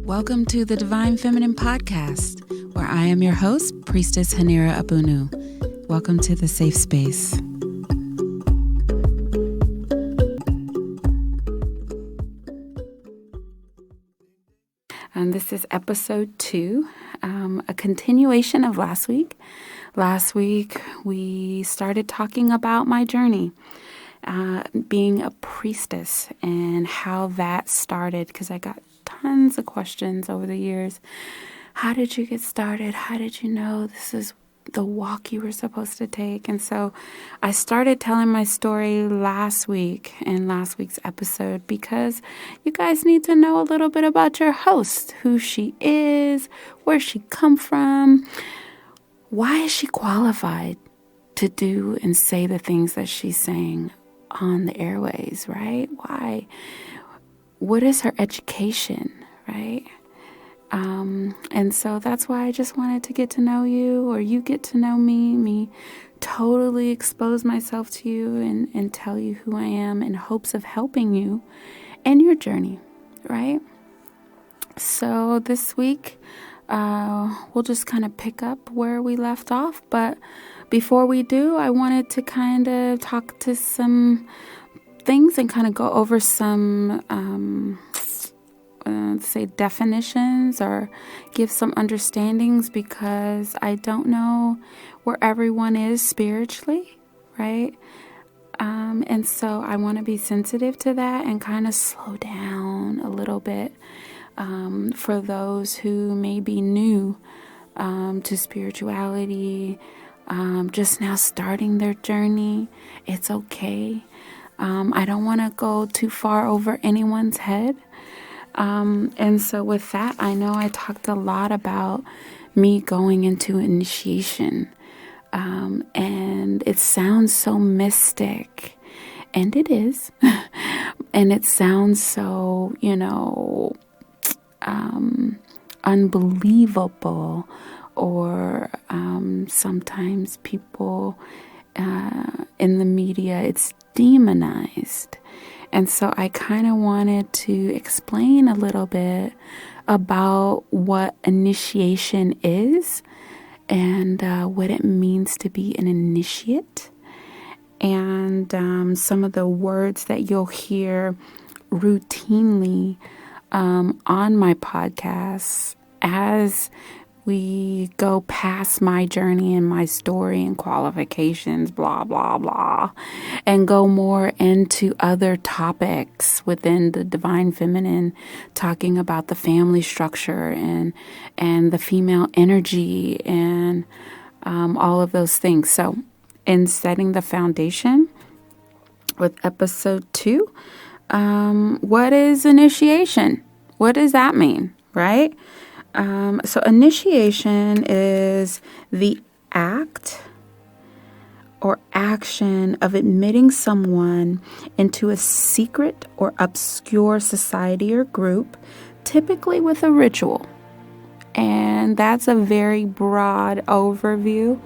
Welcome to the Divine Feminine Podcast, where I am your host, Priestess Haneera Abounu. Welcome to the safe space. And this is episode 2, a continuation of last week. Last week, we started talking about my journey, being a priestess and how that started, because I got tons of questions over the years. How did you get started? How did you know this is the walk you were supposed to take? And so I started telling my story last week in last week's episode because you guys need to know a little bit about your host, who she is, where she come from, why is she qualified to do and say the things that she's saying on the airways, right? Why? What is her education, right? And so that's why I just wanted to get to know you, or you get to know me totally expose myself to you and tell you who I am in hopes of helping you in your journey, right? So this week, we'll just kind of pick up where we left off. But before we do, I wanted to kind of talk to some things and kind of go over some, say, definitions or give some understandings, because I don't know where everyone is spiritually, right? And so I want to be sensitive to that and kind of slow down a little bit for those who may be new to spirituality, just now starting their journey. It's okay. I don't want to go too far over anyone's head. And so with that, I know I talked a lot about me going into initiation. And it sounds so mystic, and it is. And it sounds so, unbelievable, or sometimes people in the media, it's demonized. And so I kind of wanted to explain a little bit about what initiation is and what it means to be an initiate, and some of the words that you'll hear routinely on my podcasts as we go past my journey and my story and qualifications, blah, blah, blah, and go more into other topics within the divine feminine, talking about the family structure and the female energy and all of those things. So in setting the foundation with episode 2, what is initiation? What does that mean, right? So initiation is the act or action of admitting someone into a secret or obscure society or group, typically with a ritual. And that's a very broad overview,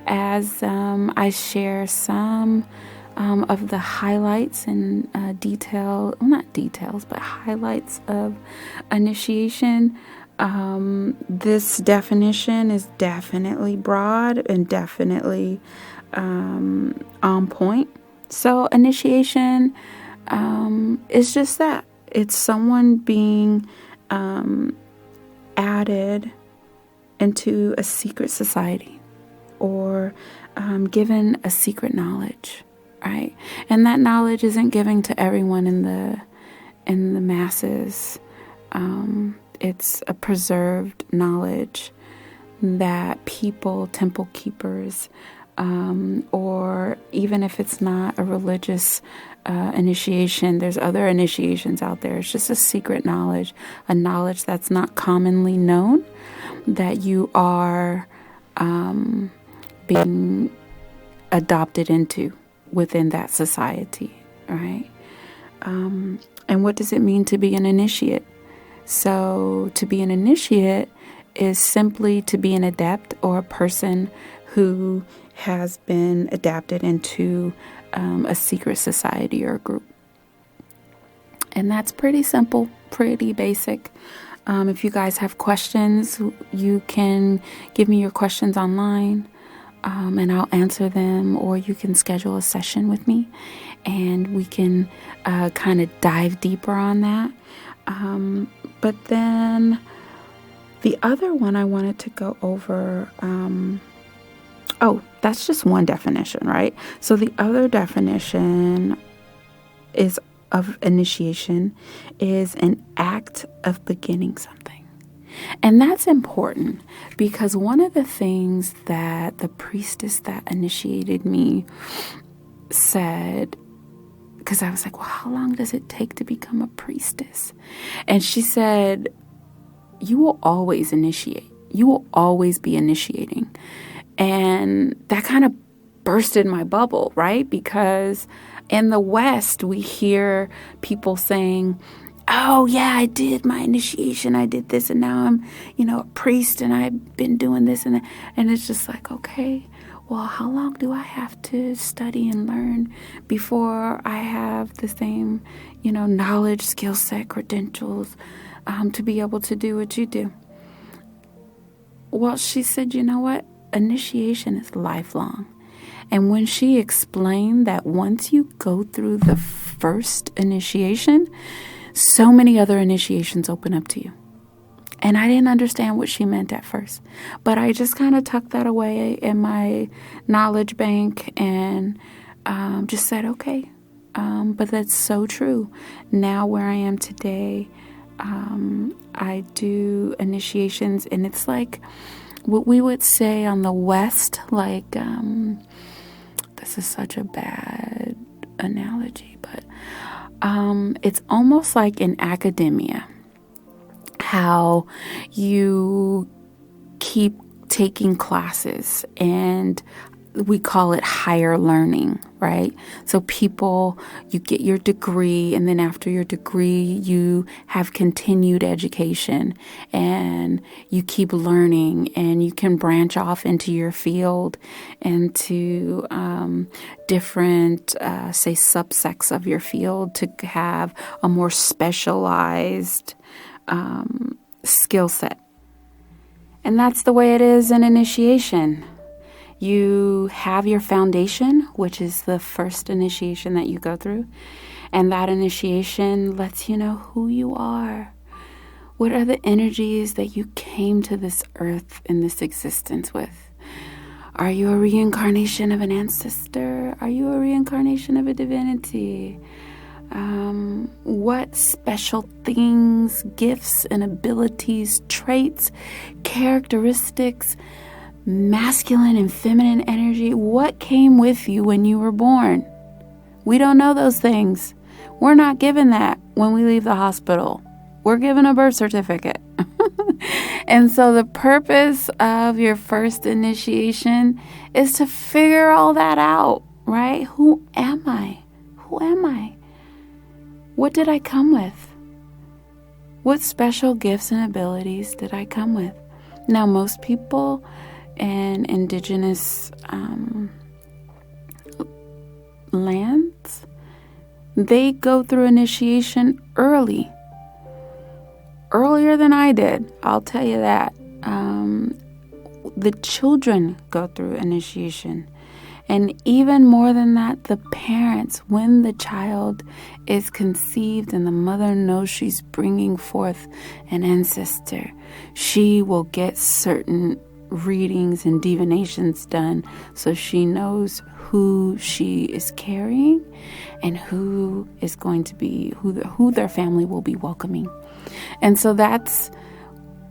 as I share some of the highlights and highlights of initiation. This definition is definitely broad and definitely on point. So initiation is just that. It's someone being added into a secret society, or given a secret knowledge, right? And that knowledge isn't given to everyone in the masses. It's a preserved knowledge that people, temple keepers, or even if it's not a religious initiation, there's other initiations out there. It's just a secret knowledge, a knowledge that's not commonly known, that you are being adopted into within that society, right? And what does it mean to be an initiate? So to be an initiate is simply to be an adept, or a person who has been adapted into a secret society or group. And that's pretty simple, pretty basic. If you guys have questions, you can give me your questions online, and I'll answer them, or you can schedule a session with me and we can kind of dive deeper on that. But then the other one I wanted to go over, that's just one definition, right? So the other definition of initiation is an act of beginning something. And that's important because one of the things that the priestess that initiated me said, because I was like, well, how long does it take to become a priestess? And she said, you will always initiate. You will always be initiating. And that kind of bursted my bubble, right? Because in the West, we hear people saying, oh, yeah, I did my initiation. I did this, and now I'm, a priest, and I've been doing this and that. And it's just like, okay, well, how long do I have to study and learn before I have the same, knowledge, skill set, credentials to be able to do what you do? Well, she said, you know what? Initiation is lifelong. And when she explained that once you go through the first initiation, so many other initiations open up to you. And I didn't understand what she meant at first, but I just kind of tucked that away in my knowledge bank and just said, okay. But that's so true. Now where I am today, I do initiations, and it's like what we would say on the West, like, this is such a bad analogy, but it's almost like in academia, how you keep taking classes, and we call it higher learning, right? So you get your degree, and then after your degree, you have continued education, and you keep learning, and you can branch off into your field, into different, say, subsects of your field to have a more specialized skill set. And that's the way it is in initiation. You have your foundation, which is the first initiation that you go through. And that initiation lets you know who you are. What are the energies that you came to this earth in this existence with? Are you a reincarnation of an ancestor? Are you a reincarnation of a divinity? What special things, gifts, and abilities, traits, characteristics, masculine and feminine energy, what came with you when you were born? We don't know those things. We're not given that when we leave the hospital. We're given a birth certificate. And so the purpose of your first initiation is to figure all that out, right? Who am I? Who am I? What did I come with? What special gifts and abilities did I come with? Now, most people in indigenous lands, they go through initiation earlier than I did. I'll tell you that. The children go through initiation, and even more than that, the parents, when the child is conceived and the mother knows she's bringing forth an ancestor, she will get certain readings and divinations done so she knows who she is carrying and who is going to be, who their family will be welcoming. And so that's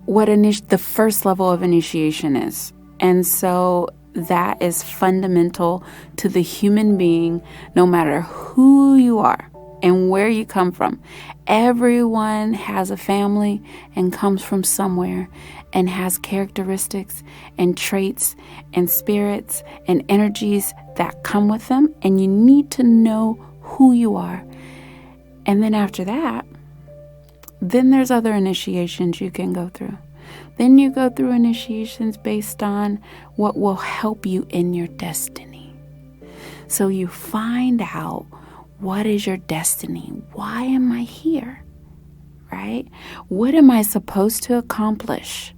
what the first level of initiation is. And so that is fundamental to the human being, no matter who you are and where you come from. Everyone has a family and comes from somewhere and has characteristics and traits and spirits and energies that come with them. And you need to know who you are. And then after that, then there's other initiations you can go through. Then you go through initiations based on what will help you in your destiny. So you find out What is your destiny? Why am I here? Right? What am I supposed to accomplish?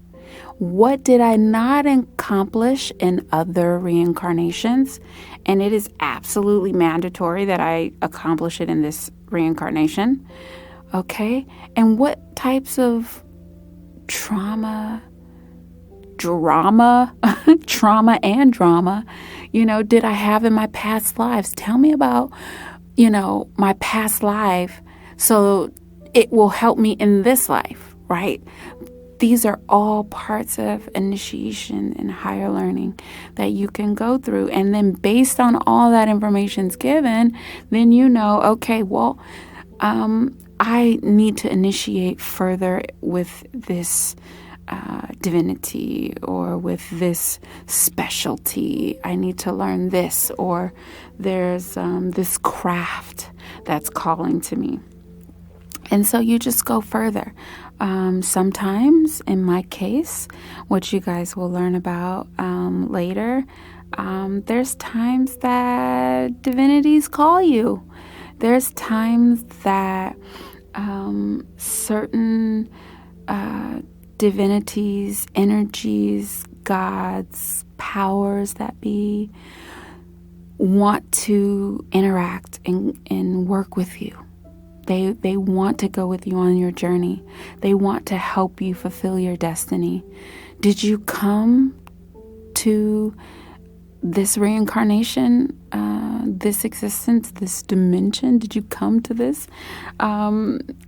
What did I not accomplish in other reincarnations? And it is absolutely mandatory that I accomplish it in this reincarnation. Okay? And what types of trauma and drama, did I have in my past lives? Tell me about, my past life so it will help me in this life, right? These are all parts of initiation and higher learning that you can go through. And then based on all that information's given, then okay, well, I need to initiate further with this divinity or with this specialty. I need to learn this, or there's this craft that's calling to me. And so you just go further. Sometimes, in my case, which you guys will learn about later, there's times that divinities call you. There's times that certain divinities, energies, gods, powers that be want to interact and work with you. They want to go with you on your journey. They want to help you fulfill your destiny. Did you come to this reincarnation, this existence, this dimension? Did you come to this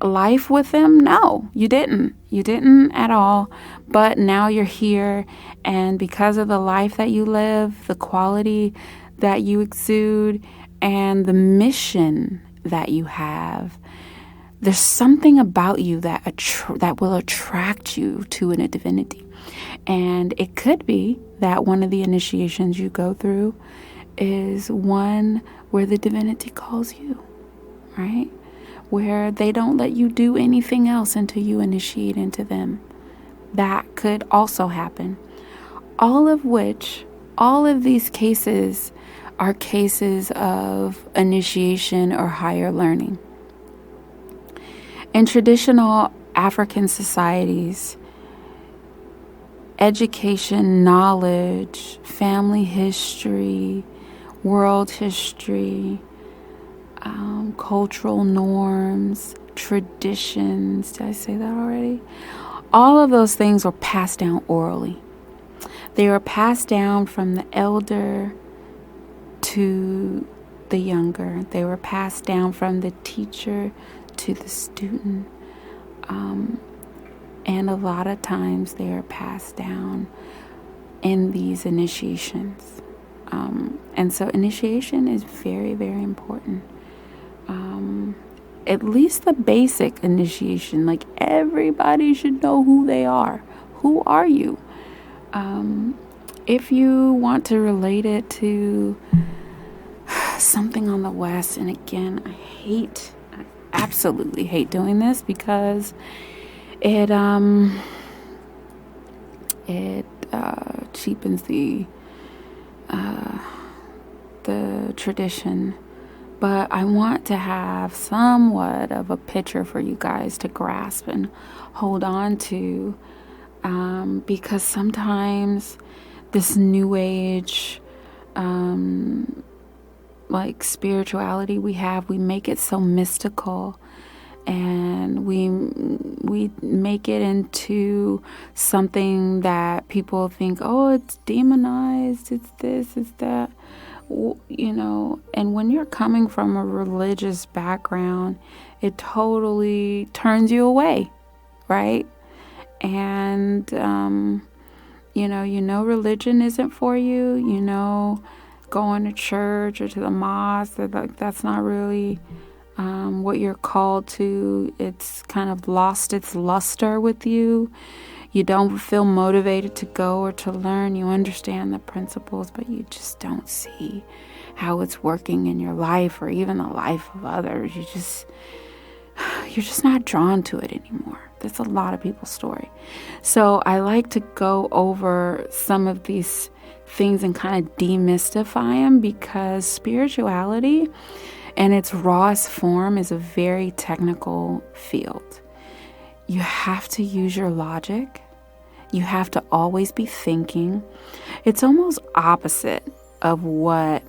life with them? No, you didn't. You didn't at all. But now you're here, and because of the life that you live, the quality that you exude, and the mission that you have, there's something about you that will attract you to a divinity. And it could be that one of the initiations you go through is one where the divinity calls you, right? Where they don't let you do anything else until you initiate into them. That could also happen. All of these cases are cases of initiation or higher learning. In traditional African societies, education, knowledge, family history, world history, cultural norms, traditions, did I say that already? All of those things were passed down orally. They were passed down from the elder to the younger. They were passed down from the teacher to the student. And a lot of times they are passed down in these initiations. And so initiation is very, very important. At least the basic initiation, like everybody should know who they are. Who are you? If you want to relate it to something on the West, and again, I absolutely hate doing this because it cheapens the tradition. But I want to have somewhat of a picture for you guys to grasp and hold on to, because sometimes this new age, like spirituality we make it so mystical, and we make it into something that people think, oh, it's demonized, it's this, it's that. And when you're coming from a religious background, it totally turns you away, right? And religion isn't for you. Going to church or to the mosque, that's not really what you're called to. It's kind of lost its luster with you. You don't feel motivated to go or to learn. You understand the principles, but you just don't see how it's working in your life or even the life of others. You're just not drawn to it anymore. That's a lot of people's story. So I like to go over some of these things and kind of demystify them, because spirituality and its rawest form is a very technical field. You have to use your logic. You have to always be thinking. It's almost opposite of what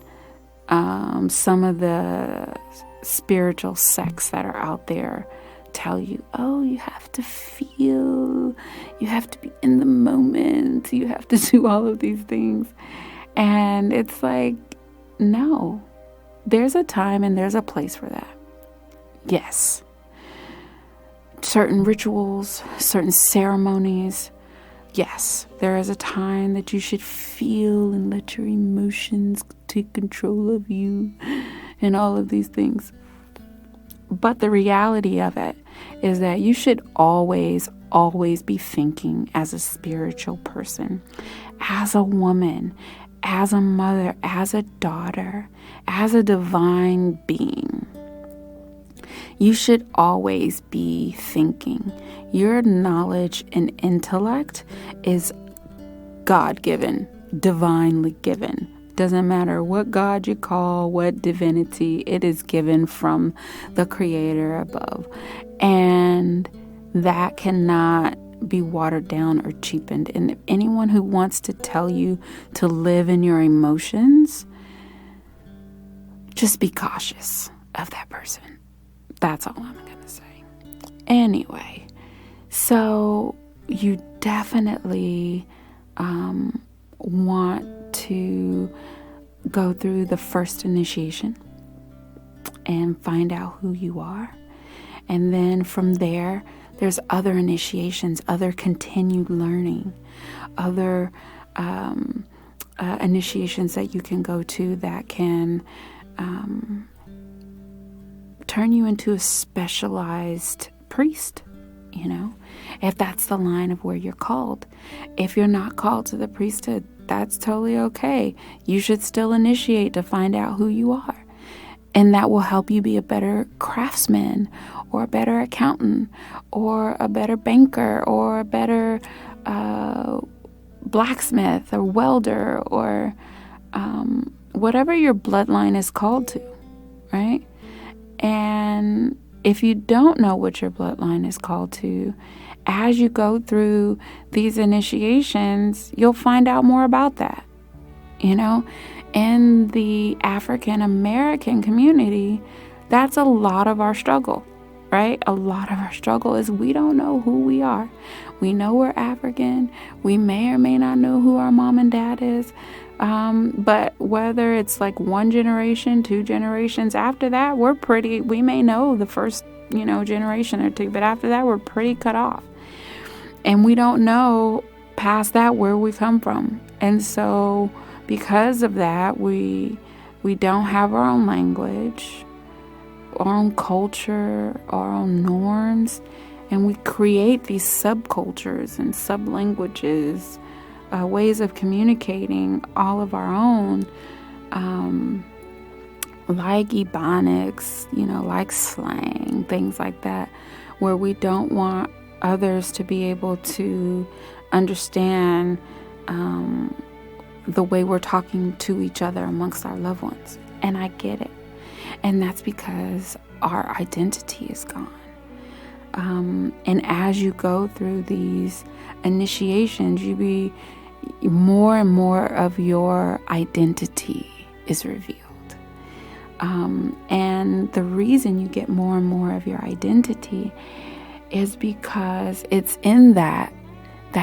some of the spiritual sects that are out there tell you. Oh, you have to feel, you have to be in the moment, you have to do all of these things. And it's like, no, there's a time and there's a place for that. Yes. Certain rituals, certain ceremonies. Yes, there is a time that you should feel and let your emotions take control of you and all of these things. But the reality of it is that you should always be thinking as a spiritual person, as a woman, as a mother, as a daughter, as a divine being. You should always be thinking. Your knowledge and intellect is God-given, divinely given. Doesn't matter what God you call, what divinity, it is given from the Creator above. And that cannot be watered down or cheapened. And if anyone who wants to tell you to live in your emotions, just be cautious of that person. That's all I'm going to say. Anyway, so you definitely want to go through the first initiation and find out who you are. And then from there, there's other initiations, other continued learning, other initiations that you can go to that can turn you into a specialized priest, if that's the line of where you're called. If you're not called to the priesthood, that's totally okay. You should still initiate to find out who you are. And that will help you be a better craftsman or a better accountant or a better banker or a better blacksmith or welder or whatever your bloodline is called to, right? And if you don't know what your bloodline is called to, as you go through these initiations, you'll find out more about that. In the African American community, that's a lot of our struggle, right? A lot of our struggle is we don't know who we are. We know we're African. We may or may not know who our mom and dad is. But whether it's like one generation, 2 generations after that, we may know the first, generation or 2, but after that, we're pretty cut off. And we don't know past that where we come from. And so because of that, we don't have our own language, our own culture, our own norms, and we create these subcultures and sublanguages, ways of communicating all of our own, like Ebonics, like slang, things like that, where we don't want others to be able to understand the way we're talking to each other amongst our loved ones. And I get it. And that's because our identity is gone. And as you go through these initiations, more and more of your identity is revealed. And the reason you get more and more of your identity is because it's in that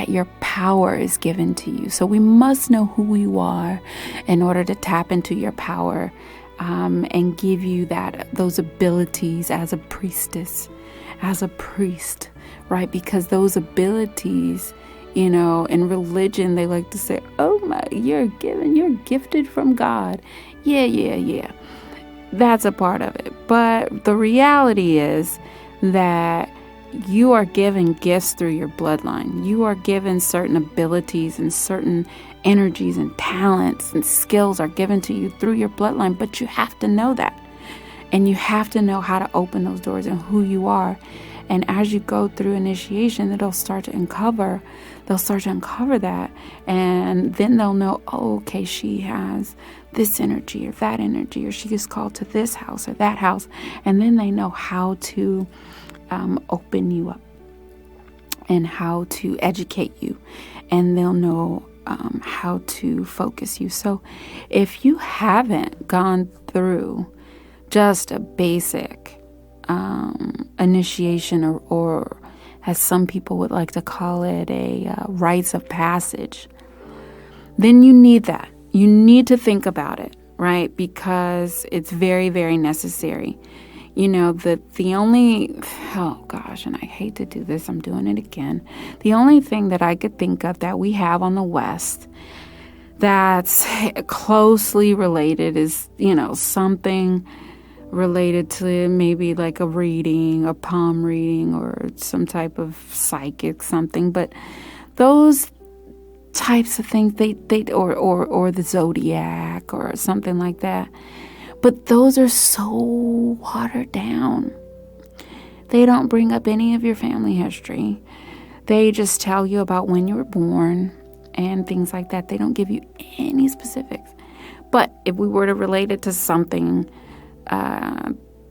your power is given to you. So we must know who you are in order to tap into your power, and give you those abilities as a priestess, as a priest, right? Because those abilities, in religion, they like to say, oh my, you're gifted from God. Yeah. That's a part of it. But the reality is that you are given gifts through your bloodline. You are given certain abilities and certain energies and talents and skills are given to you through your bloodline, but you have to know that. And you have to know how to open those doors and who you are. And as you go through initiation, they'll start to uncover that. And then they'll know, oh, okay, she has this energy or that energy, or she is called to this house or that house. And then they know how to open you up and how to educate you. And they'll know how to focus you. So if you haven't gone through just a basic initiation, or as some people would like to call it, a rites of passage, then you need that. You need to think about it, right? Because it's very, very necessary. You know, the only, oh gosh, and I hate to do this, I'm doing it again. The only thing that I could think of that we have on the West that's closely related is, you know, something related to maybe like a reading, a palm reading, or some type of psychic something. But those types of things, they or the zodiac or something like that. But those are so watered down. They don't bring up any of your family history. They just tell you about when you were born and things like that. They don't give you any specifics. But if we were to relate it to something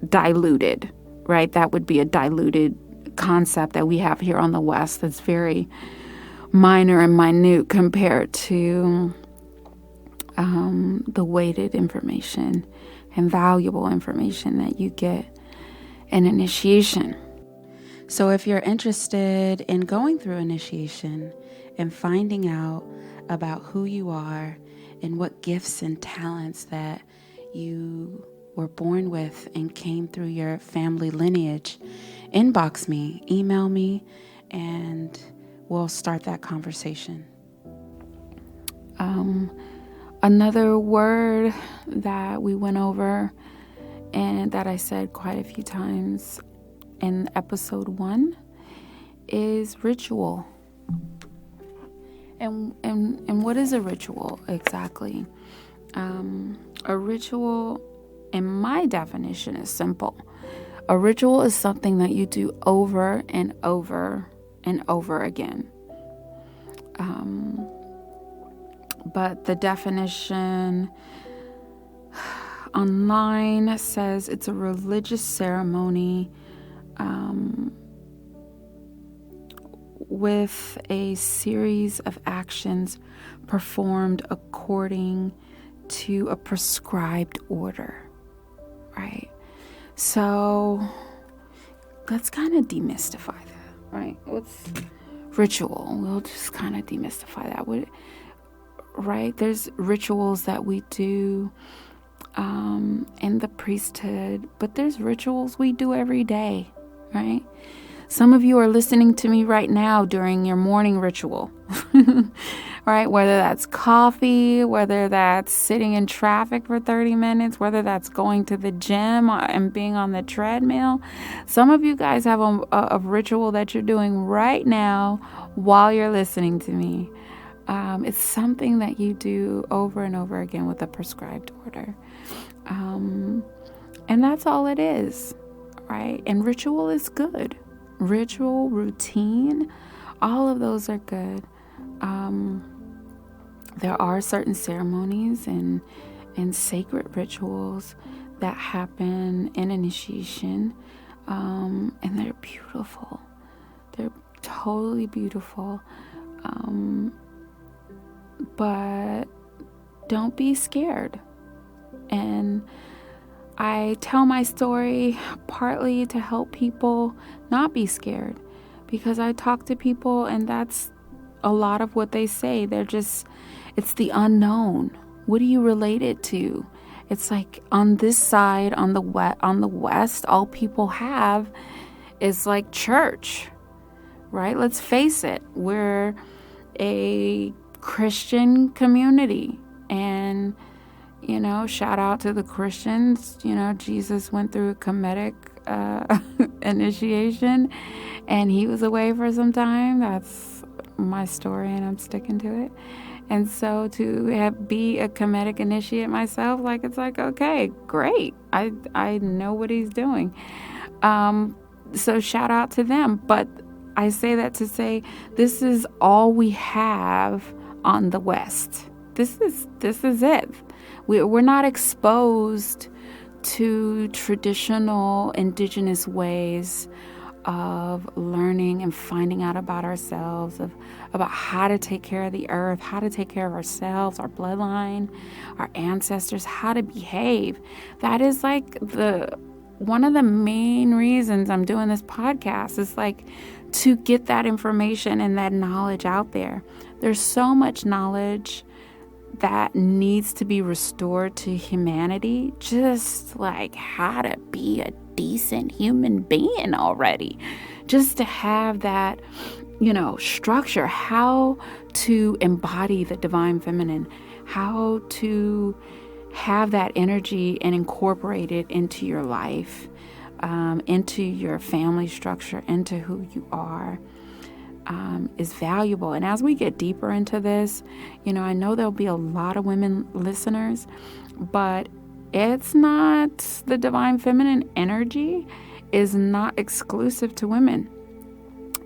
diluted, right? That would be a diluted concept that we have here on the West that's very minor and minute compared to the weighted information and valuable information that you get in initiation. So if you're interested in going through initiation and finding out about who you are and what gifts and talents that you were born with and came through your family lineage, inbox me, email me, and we'll start that conversation. Another word that we went over and that I said quite a few times in episode 1 is ritual. And what is a ritual exactly? A ritual, in my definition, is simple. A ritual is something that you do over and over and over again. But the definition online says it's a religious ceremony with a series of actions performed according to a prescribed order, right? So let's kind of demystify that, right? What's ritual? We'll just kind of demystify that. Right? There's rituals that we do in the priesthood, but there's rituals we do every day, right? Some of you are listening to me right now during your morning ritual, right? Whether that's coffee, whether that's sitting in traffic for 30 minutes, whether that's going to the gym and being on the treadmill. Some of you guys have a ritual that you're doing right now while you're listening to me. It's something that you do over and over again with a prescribed order. And that's all it is, right? And ritual is good. Ritual, routine, all of those are good. There are certain ceremonies and sacred rituals that happen in initiation, and they're beautiful. They're totally beautiful. But don't be scared. And I tell my story partly to help people not be scared, because I talk to people and that's a lot of what they say. It's the unknown. What do you relate it to? It's like on this side, on the West, all people have is like church, right? Let's face it. We're a Christian community, and shout out to the Christians. Jesus went through a Kemetic initiation, and he was away for some time. That's my story, and I'm sticking to it. And so to be a Kemetic initiate myself, it's like, okay, great. I know what he's doing. So shout out to them. But I say that to say this is all we have on the West. This is it. We're not exposed to traditional indigenous ways of learning and finding out about ourselves, about how to take care of the earth, how to take care of ourselves, our bloodline, our ancestors, how to behave. That is like one of the main reasons I'm doing this podcast is like to get that information and that knowledge out there. There's so much knowledge that needs to be restored to humanity, just like how to be a decent human being already, just to have that, structure, how to embody the divine feminine, how to have that energy and incorporate it into your life, into your family structure, into who you are. Is valuable. And as we get deeper into this, I know there'll be a lot of women listeners, but it's not, the divine feminine energy is not exclusive to women.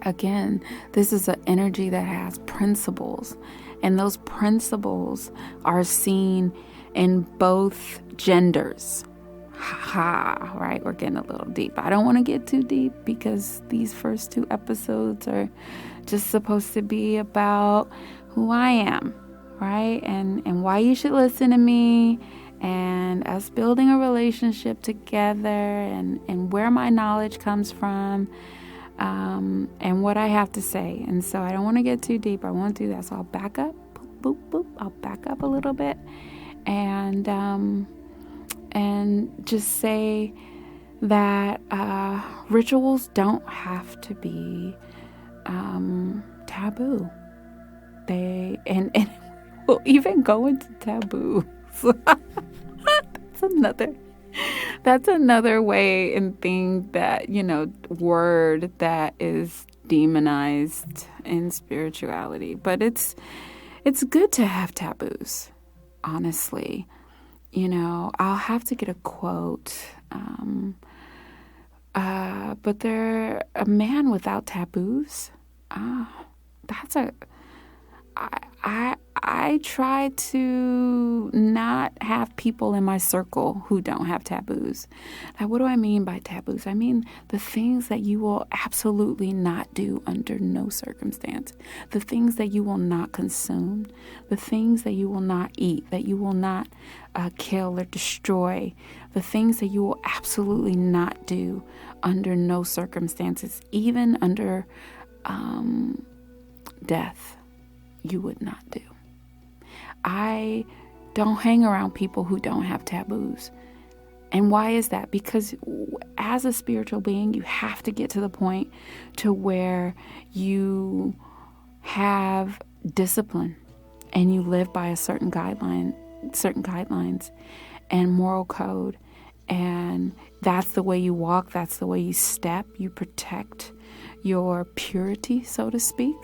Again, this is an energy that has principles, and those principles are seen in both genders. Right? We're getting a little deep. I don't want to get too deep because these first 2 episodes are just supposed to be about who I am, right? And why you should listen to me, and us building a relationship together, and where my knowledge comes from, and what I have to say. And so I don't want to get too deep. I won't do that. So I'll back up. Boop, boop, boop. I'll back up a little bit. And just say that rituals don't have to be taboo. And we'll even go into taboos. That's another way and thing that, word that is demonized in spirituality. But it's good to have taboos, honestly. I'll have to get a quote. But a man without taboos. I try to not have people in my circle who don't have taboos. Now, what do I mean by taboos? I mean the things that you will absolutely not do under no circumstance. The things that you will not consume. The things that you will not eat, that you will not kill or destroy. The things that you will absolutely not do under no circumstances, even under death, you would not do. I don't hang around people who don't have taboos. And why is that? Because as a spiritual being, you have to get to the point to where you have discipline and you live by a certain guidelines and moral code. And that's the way you walk. That's the way you step. You protect your purity, so to speak.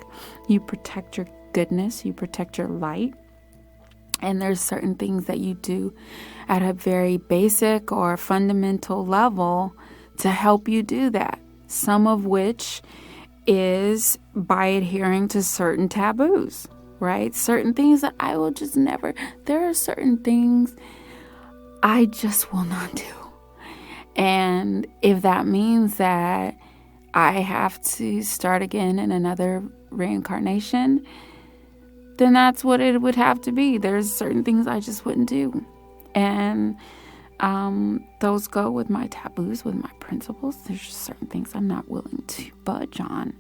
You protect your goodness. You protect your light. And there's certain things that you do at a very basic or fundamental level to help you do that. Some of which is by adhering to certain taboos, right? Certain things that I will just never, there are certain things I just will not do. And if that means that I have to start again in another reincarnation, then that's what it would have to be. There's certain things I just wouldn't do. And those go with my taboos, with my principles. There's just certain things I'm not willing to budge on.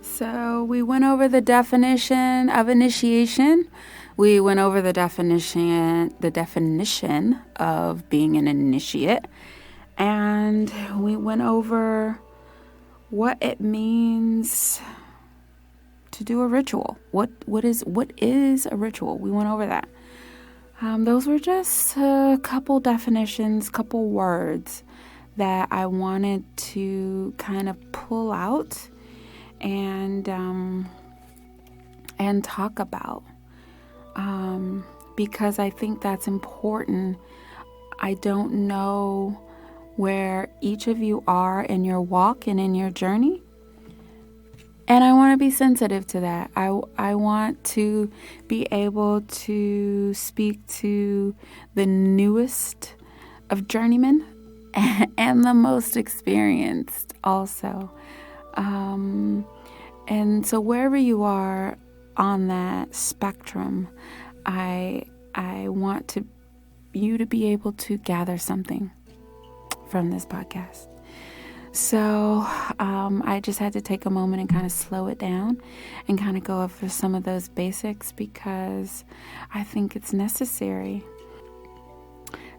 So we went over the definition of initiation. We went over the definition of being an initiate. And we went over what it means to do a ritual. What is a ritual? We went over that. Those were just a couple definitions, couple words that I wanted to kind of pull out and talk about, because I think that's important. I don't know where each of you are in your walk and in your journey. And I want to be sensitive to that. I want to be able to speak to the newest of journeymen and the most experienced also. And so wherever you are on that spectrum, I want you to be able to gather something from this podcast. So I just had to take a moment and kind of slow it down and kind of go over some of those basics because I think it's necessary.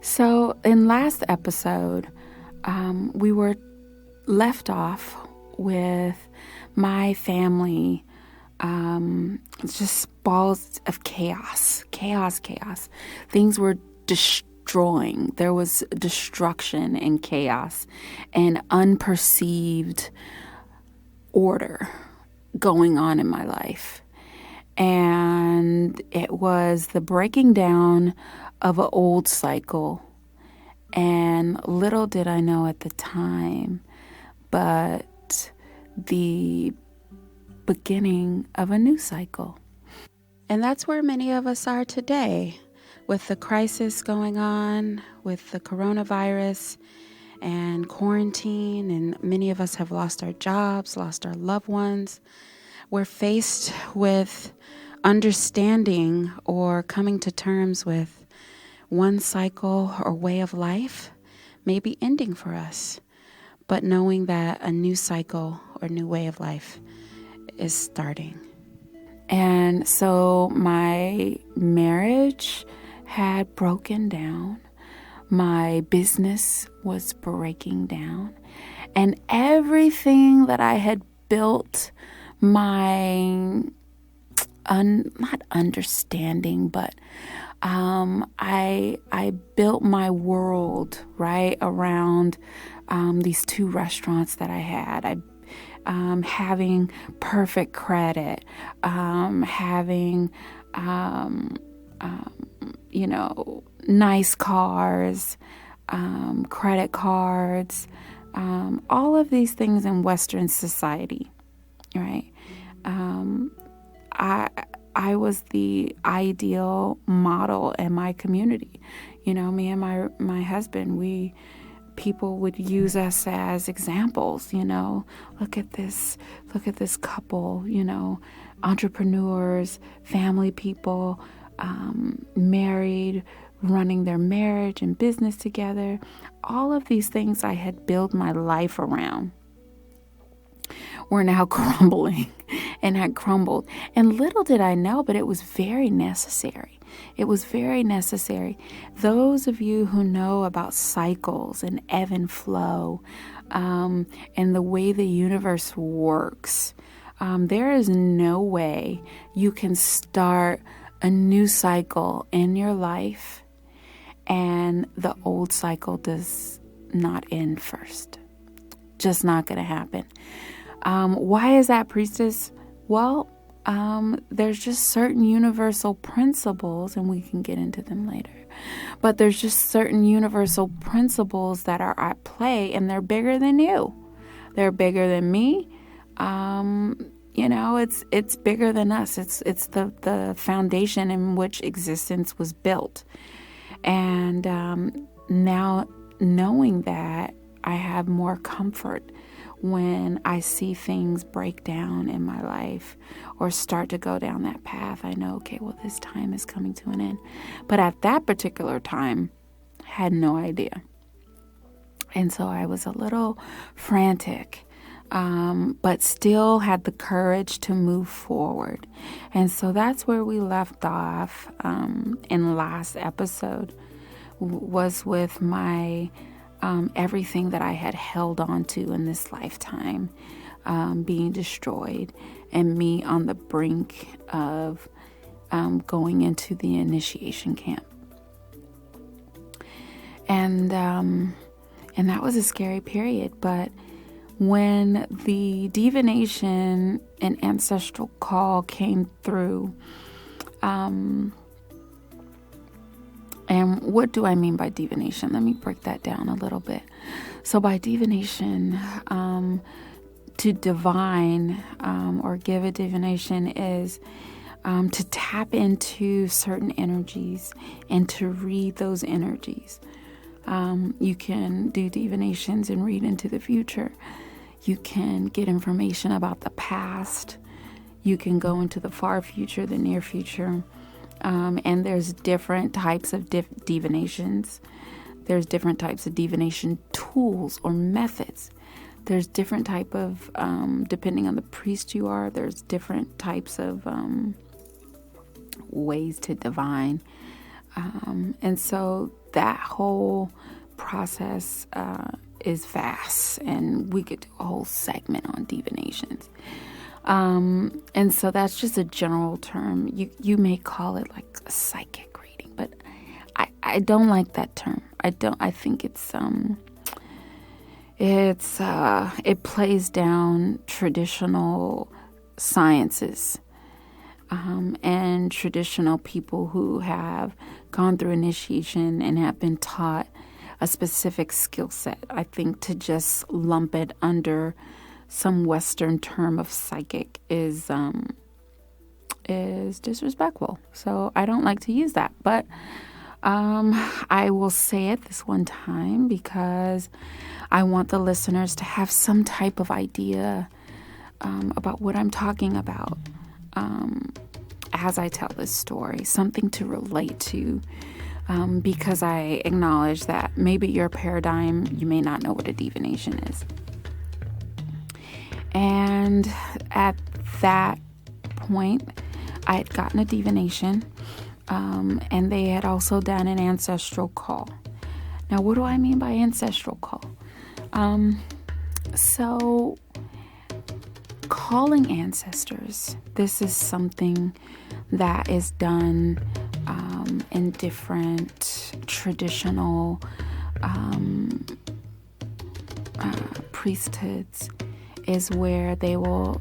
So in last episode, we were left off with my family. It's just balls of chaos. Things were destroying. There was destruction and chaos and unperceived order going on in my life. And it was the breaking down of an old cycle. And little did I know at the time, but the beginning of a new cycle. And that's where many of us are today, with the crisis going on, with the coronavirus and quarantine, and many of us have lost our jobs, lost our loved ones. We're faced with understanding or coming to terms with one cycle or way of life may be ending for us, but knowing that a new cycle or new way of life is starting. And so my marriage had broken down. My business was breaking down. And everything that I had built my not understanding, but I built my world right around these two restaurants that I had. Having perfect credit, having nice cars, credit cards, all of these things in Western society, right? I was the ideal model in my community. Me and my husband, people would use us as examples. Look at this couple, entrepreneurs, family people, married, running their marriage and business together. All of these things I had built my life around were now crumbling and had crumbled. And little did I know, but it was very necessary. It was very necessary. Those of you who know about cycles and ebb and flow, and the way the universe works, there is no way you can start a new cycle in your life and the old cycle does not end first. Just not going to happen. Why is that, Priestess? Well, there's just certain universal principles, and we can get into them later. But there's just certain universal principles that are at play, and they're bigger than you. They're bigger than me. It's bigger than us. It's the foundation in which existence was built. And now knowing that, I have more comfort when I see things break down in my life or start to go down that path. I know, okay, well, this time is coming to an end. But at that particular time, I had no idea. And so I was a little frantic, but still had the courage to move forward. And so that's where we left off in last episode, was with my everything that I had held on to in this lifetime being destroyed, and me on the brink of going into the initiation camp. And that was a scary period. But when the divination and ancestral call came through, And what do I mean by divination? Let me break that down a little bit. So by divination, to divine or give a divination is to tap into certain energies and to read those energies. You can do divinations and read into the future. You can get information about the past. You can go into the far future, the near future. And there's different types of divinations. There's different types of divination tools or methods. There's different type of, depending on the priest you are, there's different types of ways to divine. And so that whole process is vast, and we could do a whole segment on divinations. And so that's just a general term. You may call it like a psychic reading, but I don't like that term. I think it plays down traditional sciences, and traditional people who have gone through initiation and have been taught a specific skill set. I think to just lump it under some Western term of psychic is disrespectful. So I don't like to use that. But I will say it this one time because I want the listeners to have some type of idea about what I'm talking about as I tell this story, something to relate to. Because I acknowledge that maybe your paradigm, you may not know what a divination is. And at that point, I had gotten a divination, and they had also done an ancestral call. Now, what do I mean by ancestral call? So, calling ancestors, this is something that is done in different traditional priesthoods, is where they will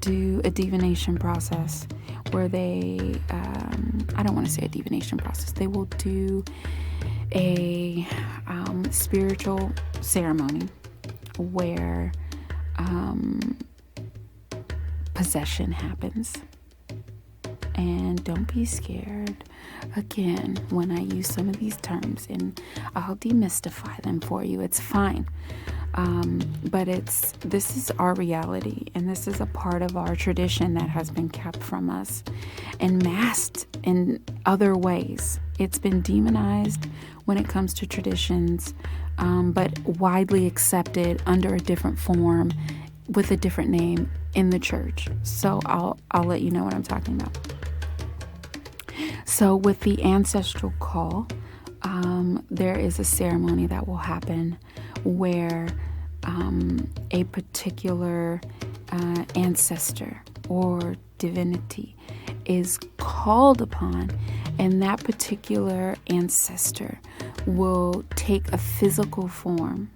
do a divination process where they, I don't want to say a divination process, they will do a spiritual ceremony where possession happens. And don't be scared, again, when I use some of these terms, and I'll demystify them for you. It's fine. But this is our reality, and this is a part of our tradition that has been kept from us and masked in other ways. It's been demonized when it comes to traditions, but widely accepted under a different form with a different name in the church. So I'll let you know what I'm talking about. So with the ancestral call, there is a ceremony that will happen where a particular ancestor or divinity is called upon, and that particular ancestor will take a physical form,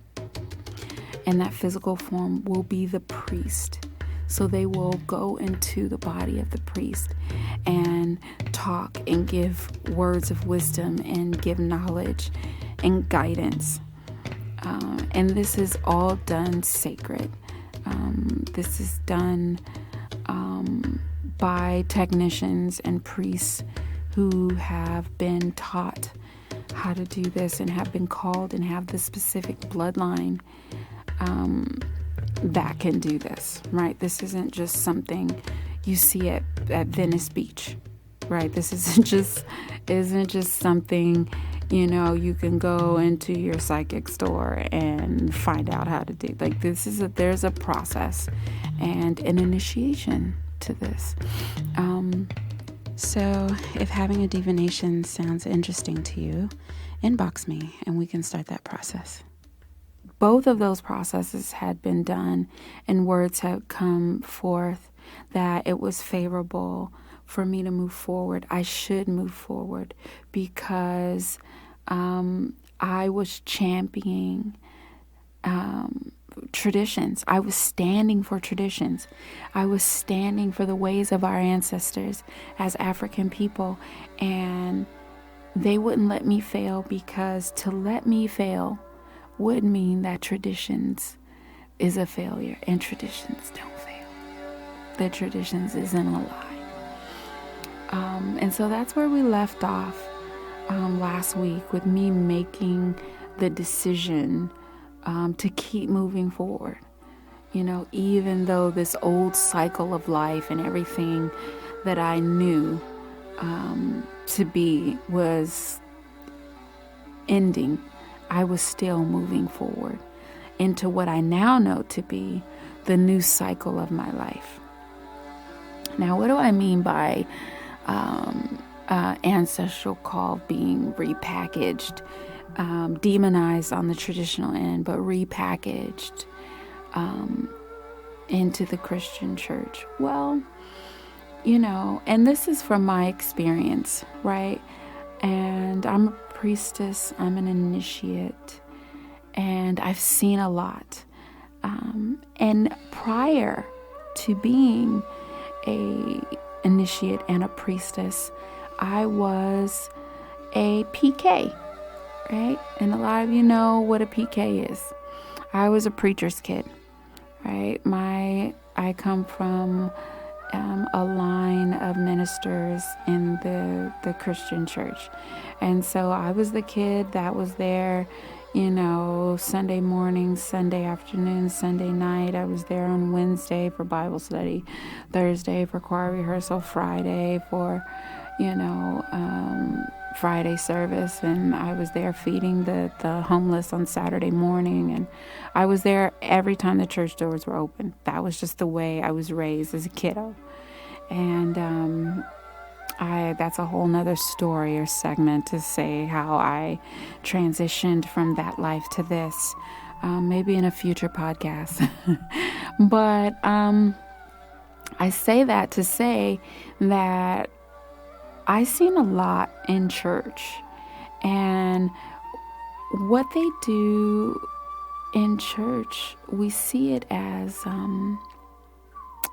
and that physical form will be the priest. So they will go into the body of the priest and talk and give words of wisdom and give knowledge and guidance. And this is all done sacred. This is done by technicians and priests who have been taught how to do this and have been called and have the specific bloodline that can do this, right? This isn't just something you see at Venice Beach, right? This isn't just something, you can go into your psychic store and find out how to do. Like, there's a process and an initiation to this. So if having a divination sounds interesting to you, inbox me and we can start that process. Both of those processes had been done, and words had come forth that it was favorable for me to move forward. I should move forward because I was championing traditions. I was standing for traditions. I was standing for the ways of our ancestors as African people, and they wouldn't let me fail, because to let me fail would mean that traditions is a failure, and traditions don't fail. The traditions isn't a lie. And so that's where we left off last week, with me making the decision to keep moving forward. Even though this old cycle of life and everything that I knew to be was ending, I was still moving forward into what I now know to be the new cycle of my life. Now, what do I mean by ancestral call being repackaged, demonized on the traditional end, but repackaged into the Christian church? Well, and this is from my experience, right? And I'm a priestess, I'm an initiate, and I've seen a lot. And prior to being a initiate and a priestess, I was a PK, right? And a lot of you know what a PK is. I was a preacher's kid, right? I come from a line of ministers in the Christian church. And so I was the kid that was there, Sunday morning, Sunday afternoon, Sunday night. I was there on Wednesday for Bible study, Thursday for choir rehearsal, Friday for, Friday service. And I was there feeding the homeless on Saturday morning. And I was there every time the church doors were open. That was just the way I was raised as a kiddo. And that's a whole nother story or segment to say how I transitioned from that life to this, maybe in a future podcast. But I say that to say that I've seen a lot in church, and what they do in church, we see it as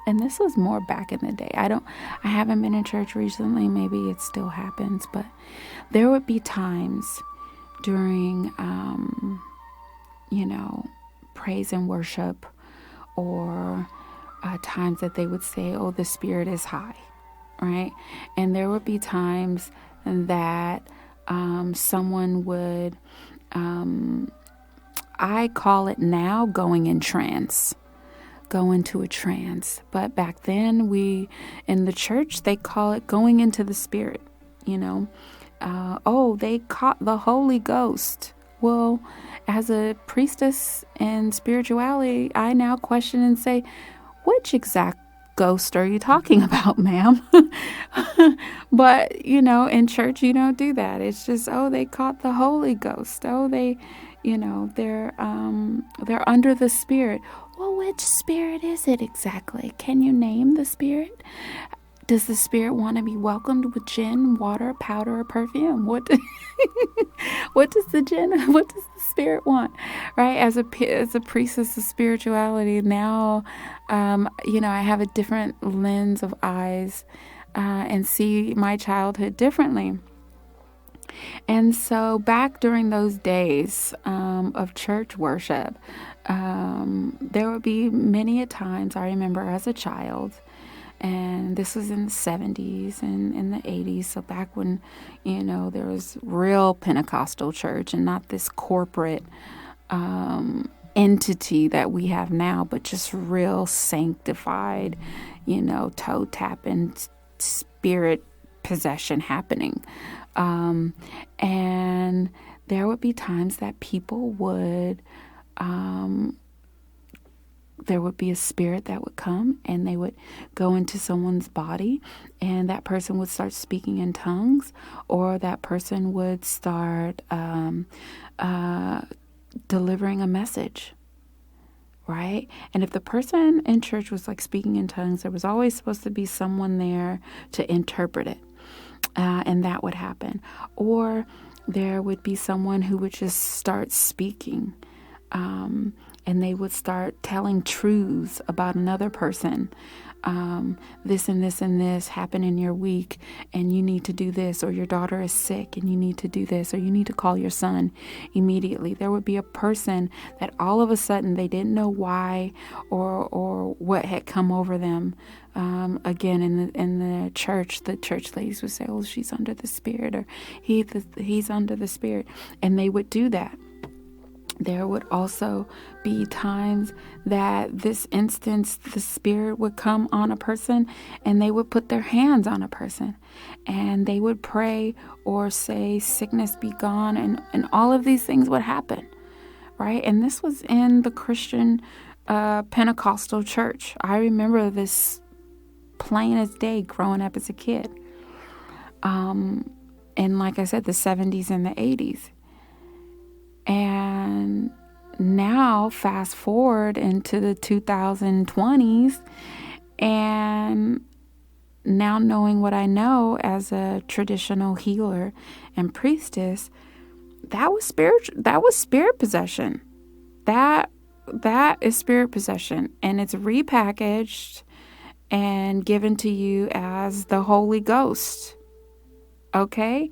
and this was more back in the day. I haven't been in church recently. Maybe it still happens, but there would be times during, praise and worship, or times that they would say, "Oh, the Spirit is high," right? And there would be times that someone would, I call it now going in trance. Go into a trance. But back then, in the church, they call it going into the Spirit. They caught the Holy Ghost. Well, as a priestess in spirituality, I now question and say, which exact ghost are you talking about, ma'am? But in church, you don't do that. It's just, they caught the Holy Ghost. They're under the Spirit. Well, which spirit is it exactly? Can you name the spirit? Does the spirit want to be welcomed with gin, water, powder, or perfume? What does the spirit want? Right? As a priestess of spirituality, now, I have a different lens of eyes and see my childhood differently. And so back during those days of church worship, there would be many a times I remember as a child, and this was in the 70s and in the 80s. So back when, there was real Pentecostal church and not this corporate entity that we have now, but just real sanctified, toe tapping, spirit possession happening. And there would be times that people would, there would be a spirit that would come and they would go into someone's body, and that person would start speaking in tongues, or that person would start delivering a message, right? And if the person in church was like speaking in tongues, there was always supposed to be someone there to interpret it. And that would happen. Or there would be someone who would just start speaking. and they would start telling truths about another person. This and this and this happened in your week, and you need to do this, or your daughter is sick and you need to do this, or you need to call your son immediately. There would be a person that all of a sudden they didn't know why or what had come over them. Again, in the church ladies would say, "Oh, she's under the spirit," or he's under the spirit, and they would do that. There would also be times that this instance, the spirit would come on a person and they would put their hands on a person and they would pray or say, "Sickness be gone," and all of these things would happen, right? And this was in the Christian Pentecostal church. I remember this plain as day growing up as a kid. And like I said, the 70s and the 80s. And now fast forward into the 2020s, and now knowing what I know as a traditional healer and priestess, that was spirit possession. That is spirit possession, and it's repackaged and given to you as the Holy Ghost. Okay?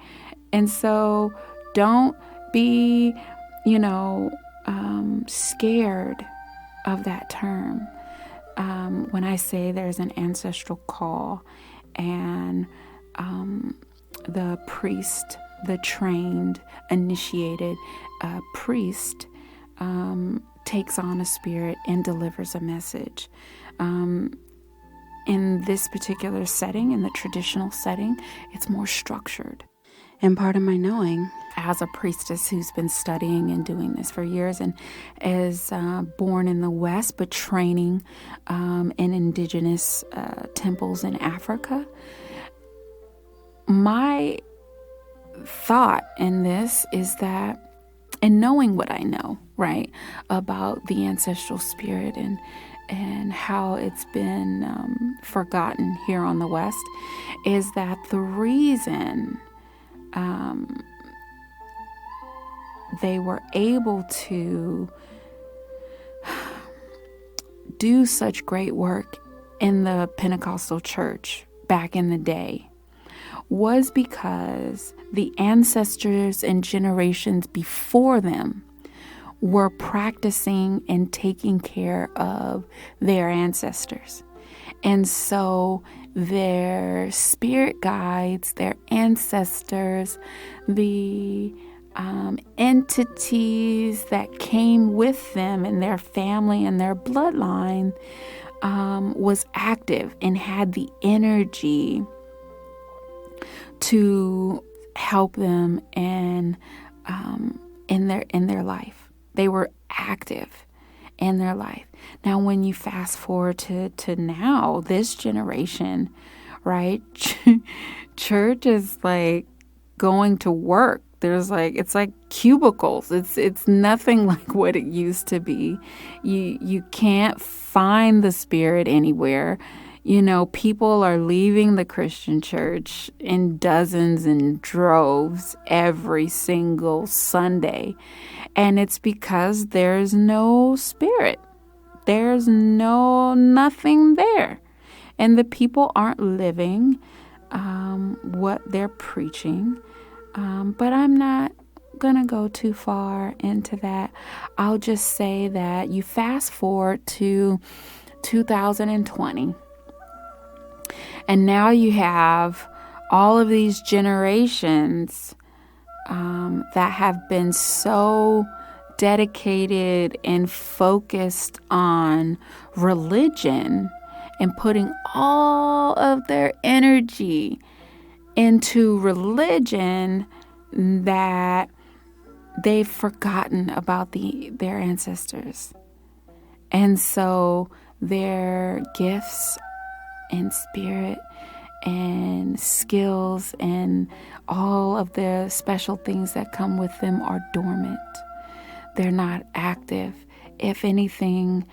And so don't be scared of that term. When I say there's an ancestral call and the priest, the trained, initiated priest takes on a spirit and delivers a message. In this particular setting, in the traditional setting, it's more structured. And part of my knowing as a priestess who's been studying and doing this for years and is born in the West, but training in indigenous temples in Africa, my thought in this is that, and knowing what I know, right, about the ancestral spirit and how it's been forgotten here on the West, is that the reason they were able to do such great work in the Pentecostal church back in the day was because the ancestors and generations before them were practicing and taking care of their ancestors. And so their spirit guides, their ancestors, the entities that came with them and their family and their bloodline was active and had the energy to help them in their life. They were active in their life. Now, when you fast forward to now, this generation, right? Church is like going to work. It's like cubicles. It's nothing like what it used to be. You can't find the spirit anywhere. People are leaving the Christian church in dozens and droves every single Sunday. And it's because there's no spirit. There's nothing there. And the people aren't living what they're preaching. But I'm not going to go too far into that. I'll just say that you fast forward to 2020. And now you have all of these generations that have been so dedicated and focused on religion and putting all of their energy into religion that they've forgotten about their ancestors. And so their gifts and spirit and skills and all of the special things that come with them are dormant. They're not active. If anything,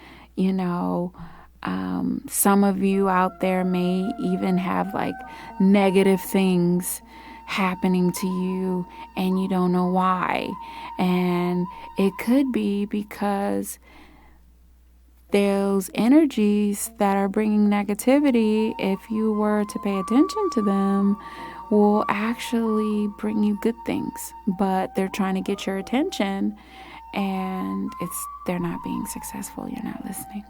some of you out there may even have like negative things happening to you and you don't know why. And it could be because those energies that are bringing negativity, if you were to pay attention to them, will actually bring you good things. But they're trying to get your attention, and they're not being successful. You're not listening.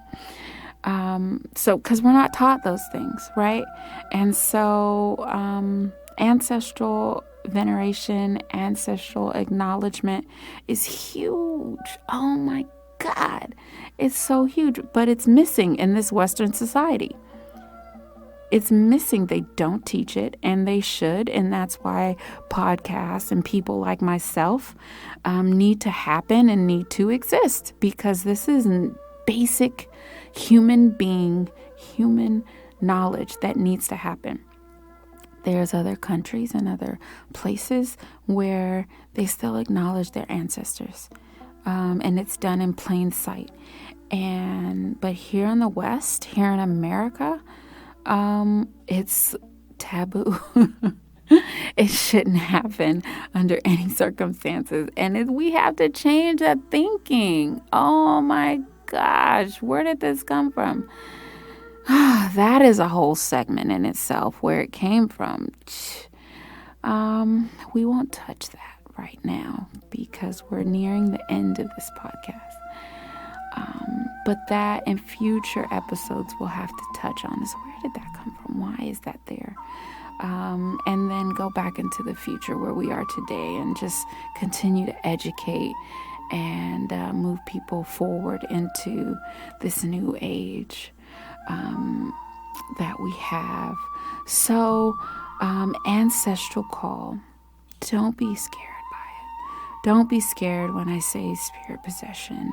So because we're not taught those things, right? And so ancestral veneration, ancestral acknowledgement is huge. Oh my God, it's so huge, but it's missing in this Western society. It's missing. They don't teach it, and they should. And that's why podcasts and people like myself need to happen and need to exist, because this is basic human knowledge that needs to happen. There's other countries and other places where they still acknowledge their ancestors, and it's done in plain sight. But here in the West, here in America, it's taboo. It shouldn't happen under any circumstances. And we have to change that thinking. Oh my gosh, where did this come from? That is a whole segment in itself, where it came from. We won't touch that right now because we're nearing the end of this podcast. But that in future episodes we'll have to touch on is, where did that come from? Why is that there? And then go back into the future where we are today and just continue to educate and move people forward into this new age that we have. So, ancestral call. Don't be scared by it. Don't be scared when I say spirit possession.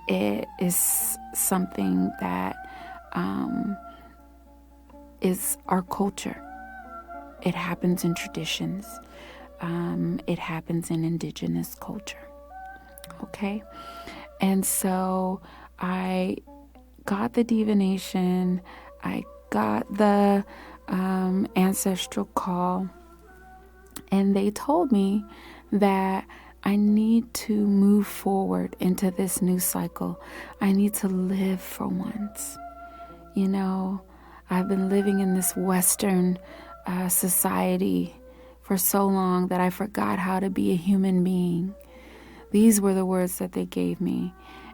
It is something that is our culture. It happens in traditions. It happens in indigenous culture. Okay? And so I got the divination. I got the ancestral call. And they told me that I need to move forward into this new cycle. I need to live for once. You know, I've been living in this Western society for so long that I forgot how to be a human being. These were the words that they gave me.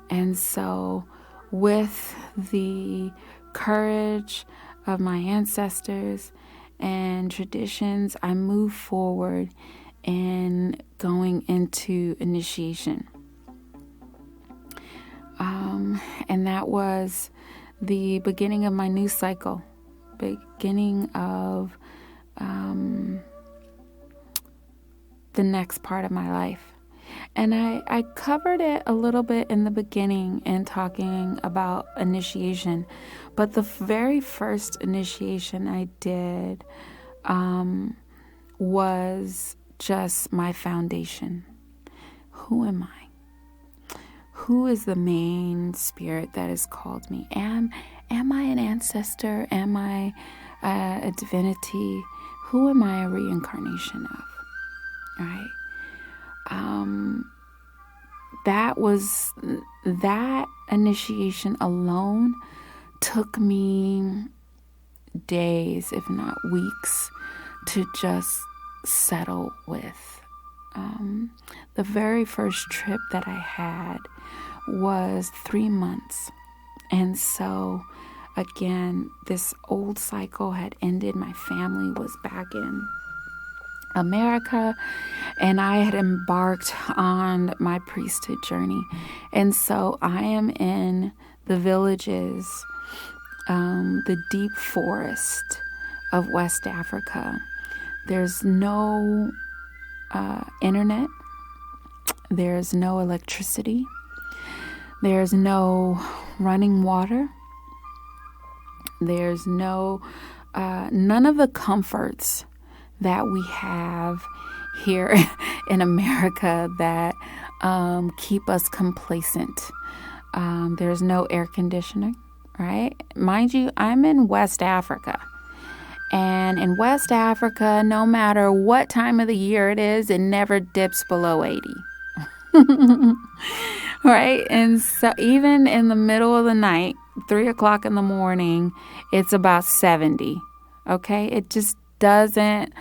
And so with the courage of my ancestors and traditions, I move forward in going into initiation. And that was the beginning of my new cycle, beginning of the next part of my life. And I covered it a little bit in the beginning in talking about initiation, but the very first initiation I did was just my foundation. Who am I? Who is the main spirit that has called me? Am I an ancestor? Am I a divinity? Who am I a reincarnation of? Right? That initiation alone took me days, if not weeks, to just settle with. The very first trip that I had was 3 months. And so, again, this old cycle had ended. My family was back in America, and I had embarked on my priesthood journey. And so I am in the villages, the deep forest of West Africa. There's no internet. There's no electricity. There's no running water. There's none of the comforts that we have here in America that keep us complacent. There's no air conditioning, right? Mind you, I'm in West Africa. And in West Africa, no matter what time of the year it is, it never dips below 80. Right? And so even in the middle of the night, 3 o'clock in the morning, it's about 70. Okay? It just doesn't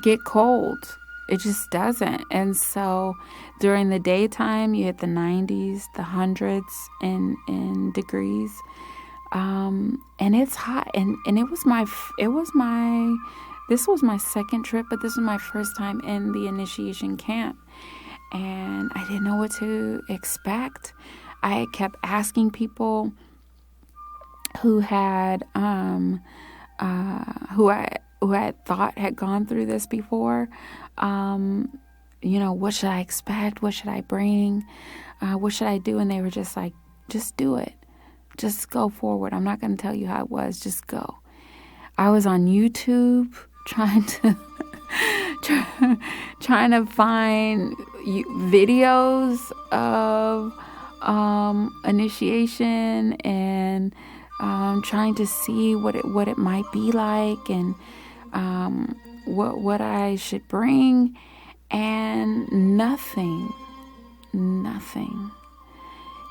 get cold. It just doesn't. And so during the daytime, you hit the 90s, the hundreds in degrees. And it's hot. And this was my second trip, but this was my first time in the initiation camp. And I didn't know what to expect. I kept asking people who had who I thought had gone through this before, what should I expect? What should I bring? What should I do? And they were just like, just do it. Just go forward. I'm not going to tell you how it was. Just go. I was on YouTube trying to find videos of initiation and trying to see what it might be like and what I should bring, and nothing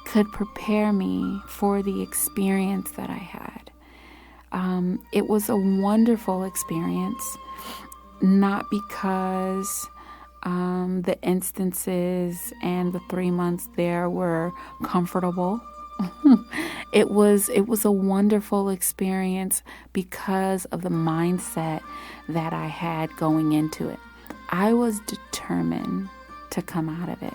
could prepare me for the experience that I had. It was a wonderful experience, not because the instances and the 3 months there were comfortable. It was a wonderful experience because of the mindset that I had going into it. I was determined to come out of it.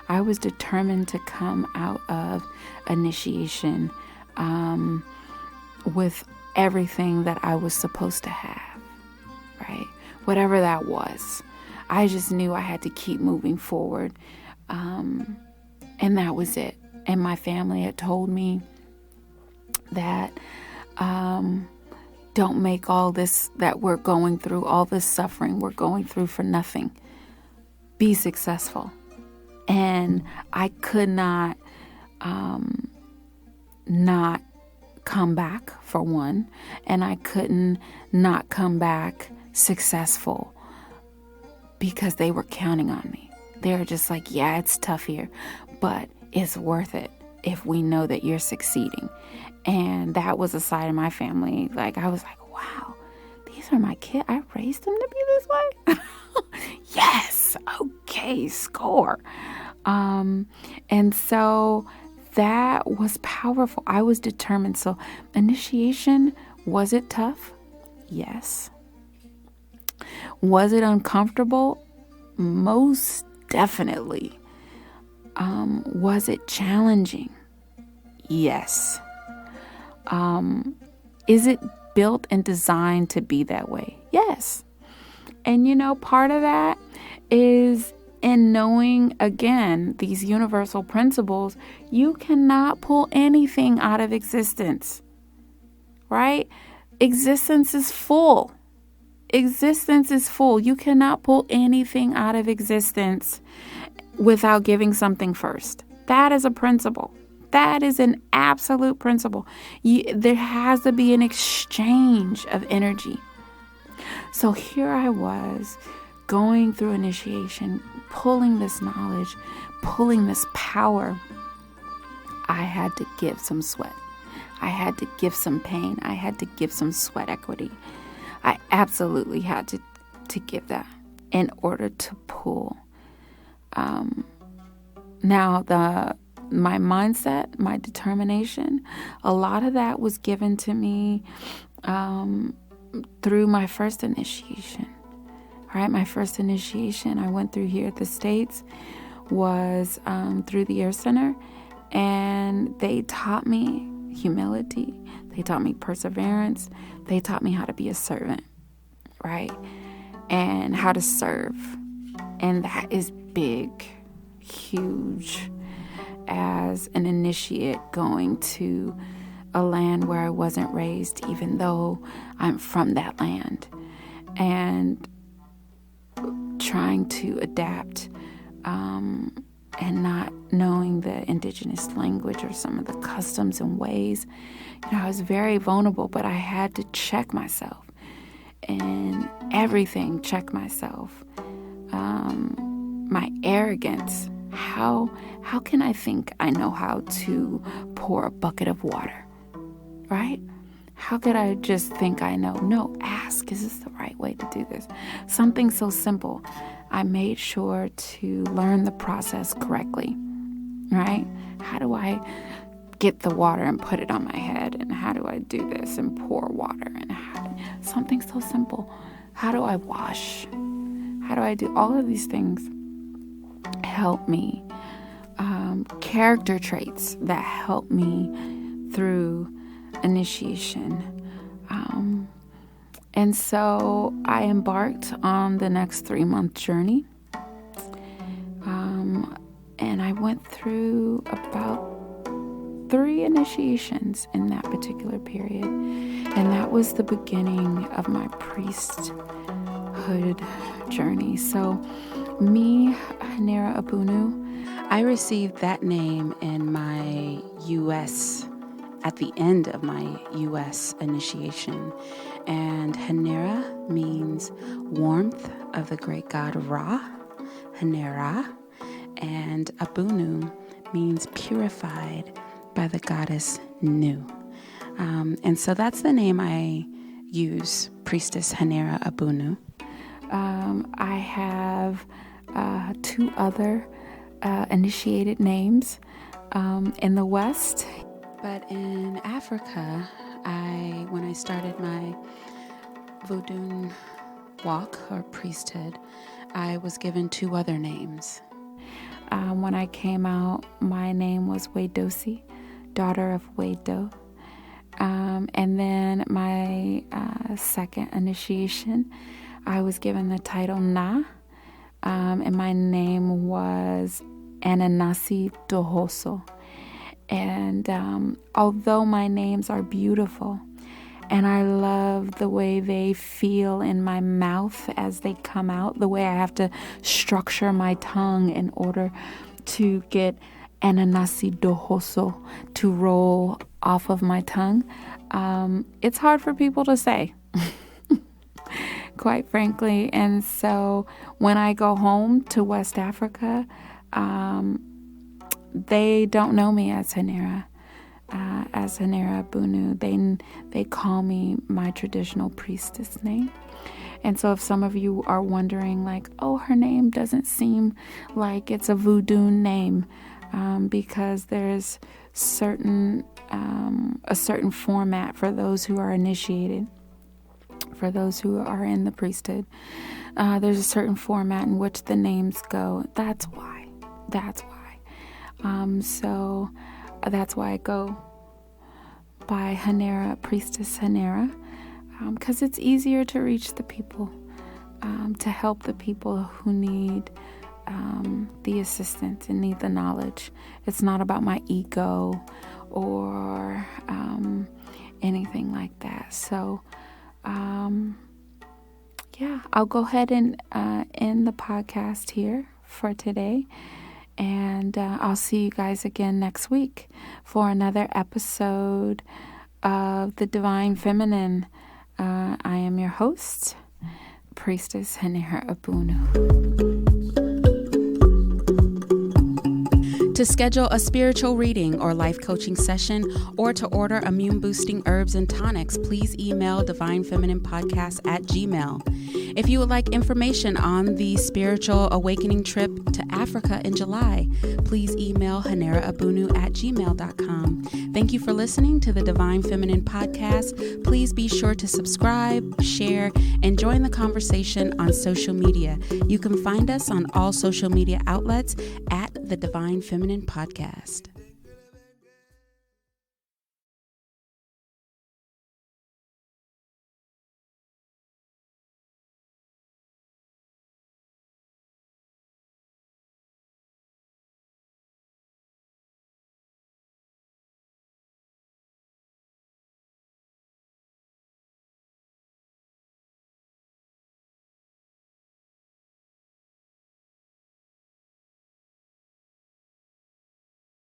I was determined to come out of initiation with everything that I was supposed to have, right? Whatever that was. I just knew I had to keep moving forward. And that was it. And my family had told me that don't make all this that we're going through, all this suffering we're going through for nothing. Be successful. And I could not come back, for one. And I couldn't not come back successful because they were counting on me. They were just like, yeah, it's tough here, but it's worth it if we know that you're succeeding. And that was a side of my family. Like, I was like, wow, these are my kids. I raised them to be this way. Yes. Okay. Score. And so that was powerful. I was determined. So initiation, was it tough? Yes. Was it uncomfortable? Most definitely. Was it challenging? Yes. Is it built and designed to be that way? Yes. And part of that is in knowing, again, these universal principles. You cannot pull anything out of existence, right? Existence is full. Existence is full. You cannot pull anything out of existence without giving something first. That is a principle. That is an absolute principle. There has to be an exchange of energy. So here I was going through initiation, pulling this knowledge, pulling this power. I had to give some sweat. I had to give some pain. I had to give some sweat equity. I absolutely had to give that in order to pull. Now, my mindset, my determination, a lot of that was given to me through my first initiation. All right, my first initiation I went through here at the States was through the Air Center, and they taught me humility. They taught me perseverance. They taught me how to be a servant, right? And how to serve. And that is big, huge, as an initiate going to a land where I wasn't raised, even though I'm from that land, and trying to adapt and not knowing the indigenous language or some of the customs and ways. I was very vulnerable, but I had to check myself and everything, check myself. My arrogance how can I think I know how to pour a bucket of water, right? How could I just think I know? No, ask, is this the right way to do this? Something so simple. I made sure to learn the process correctly, right? How do I get the water and put it on my head? And how do I do this and pour water? And something so simple. How do I wash? How do I do all of these things? Help me. Character traits that help me through initiation. And so I embarked on the next 3-month journey. And I went through about 3 initiations in that particular period. And that was the beginning of my priesthood journey. So me, Haneera Abounu, I received that name in my at the end of my U.S. initiation. And Haneera means warmth of the great god Ra, Haneera, and Abounu means purified by the goddess Nu. And so that's the name I use, Priestess Haneera Abounu. I have 2 other initiated names in the West. But in Africa, when I started my Vodun walk or priesthood, I was given 2 other names. When I came out, my name was Wedosi, daughter of Wedo. And then my second initiation, I was given the title Na, and my name was Ananasi Dohoso. And although my names are beautiful, and I love the way they feel in my mouth as they come out, the way I have to structure my tongue in order to get Ananasi Dohoso to roll off of my tongue, it's hard for people to say, quite frankly. And so when I go home to West Africa, they don't know me as Haneera Abounu. They call me my traditional priestess name. And so if some of you are wondering, like, oh, her name doesn't seem like it's a voodoo name, because there's a certain format for those who are initiated, for those who are in the priesthood. There's a certain format in which the names go. That's why. So that's why I go by Haneera, Priestess Haneera, because it's easier to reach the people, to help the people who need the assistance and need the knowledge. It's not about my ego or anything like that. So, I'll go ahead and end the podcast here for today. And I'll see you guys again next week for another episode of The Divine Feminine. I am your host, Priestess Haneera Abounu. To schedule a spiritual reading or life coaching session, or to order immune boosting herbs and tonics, please email divinefeminine.podcast@gmail.com. If you would like information on the spiritual awakening trip to Africa in July, please email haneeraabounu@gmail.com. Thank you for listening to the Divine Feminine Podcast. Please be sure to subscribe, share, and join the conversation on social media. You can find us on all social media outlets at the Divine Feminine Podcast.